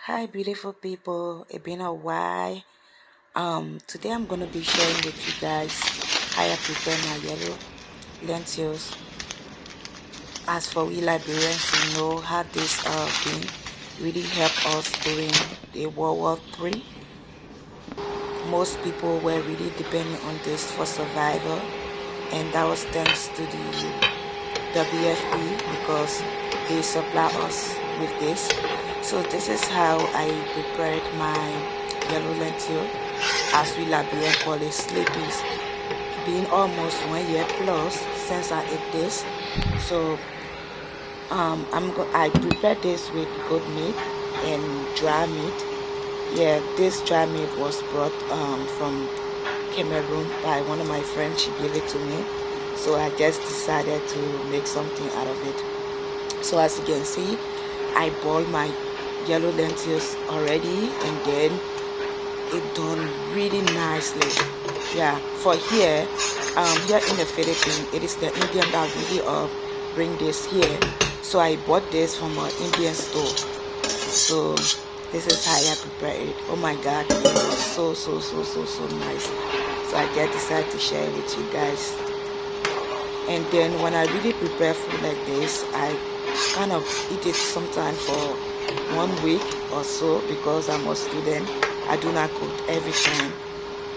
Hi beautiful people, it's been a while. Today I'm gonna be sharing with you guys how I prepare my yellow lentils. As for we Liberians, you know how this thing really helped us during the World War III. Most people were really depending on this for survival, and that was thanks to the WFP because they supply us with this. So this is how I prepared my yellow lentil, as we Liberian call it sleepies. Being almost 1 year plus since I ate this, so I prepared this with goat meat and dry meat. Yeah, this dry meat was brought from Cameroon by one of my friends. She gave it to me, so I just decided to make something out of it. So as you can see, I boiled my yellow lentils already, and then it done really nicely. Yeah, for here in the Philippines, it is the Indian that really bring this here. So I bought this from an Indian store. So this is how I prepare it. Oh my god, it was so nice. So I just decided to share it with you guys. And then when I really prepare food like this, I kind of eat it sometime for 1 week or so, because I'm a student. I do not cook every time.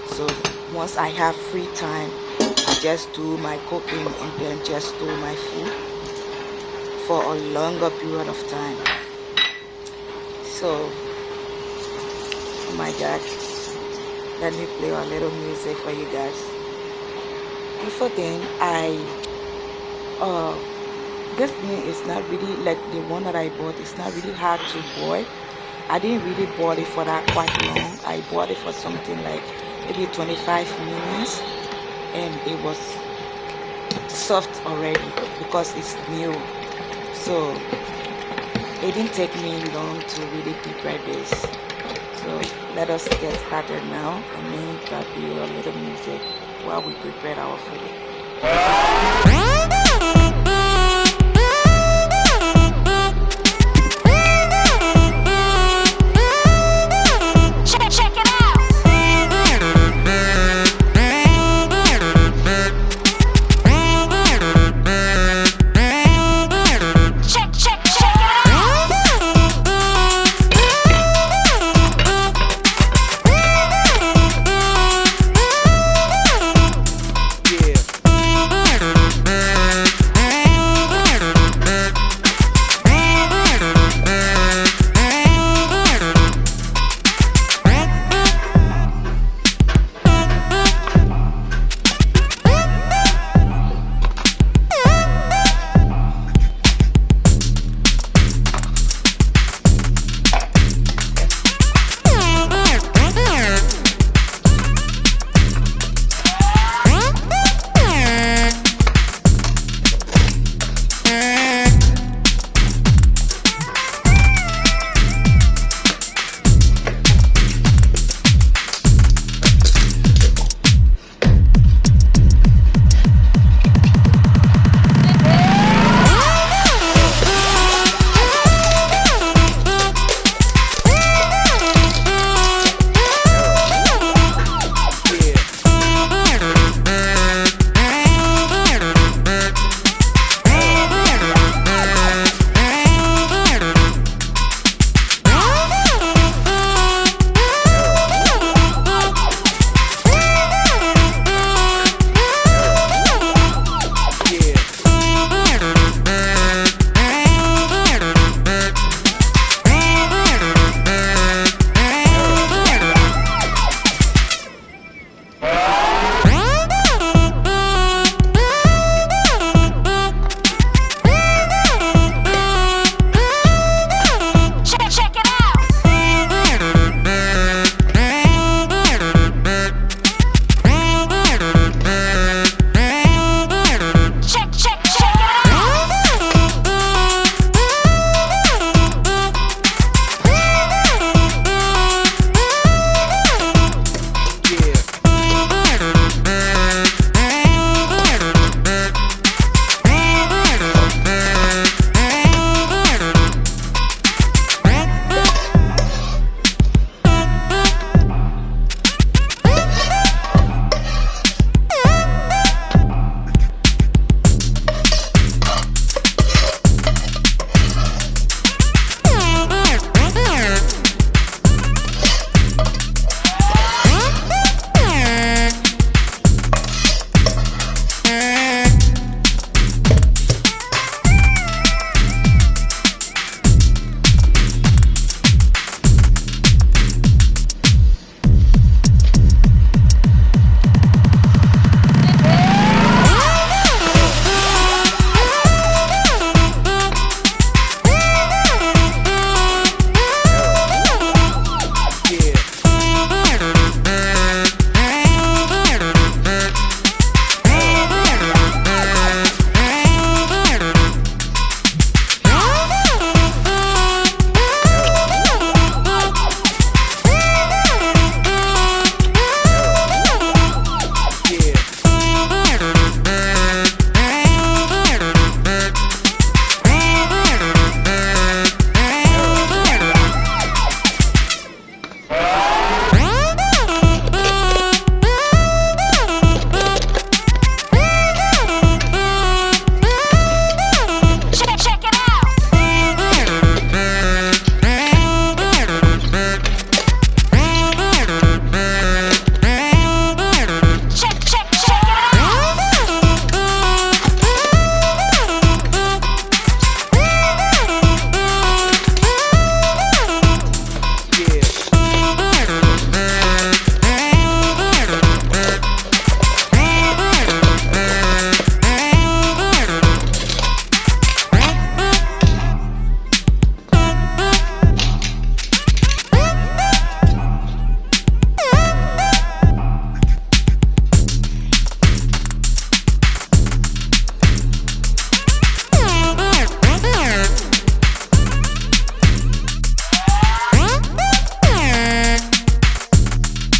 So once I have free time, I just do my cooking and then just do my food for a longer period of time. So oh my god, let me play a little music for you guys. Before then, this meal is not really like the one that I bought. It's not really hard to boil. I didn't really boil it for that quite long. I boiled it for something like maybe 25 minutes, and it was soft already because it's new. So it didn't take me long to really prepare this. So let us get started now. Let me grab you a little music while we prepare our food.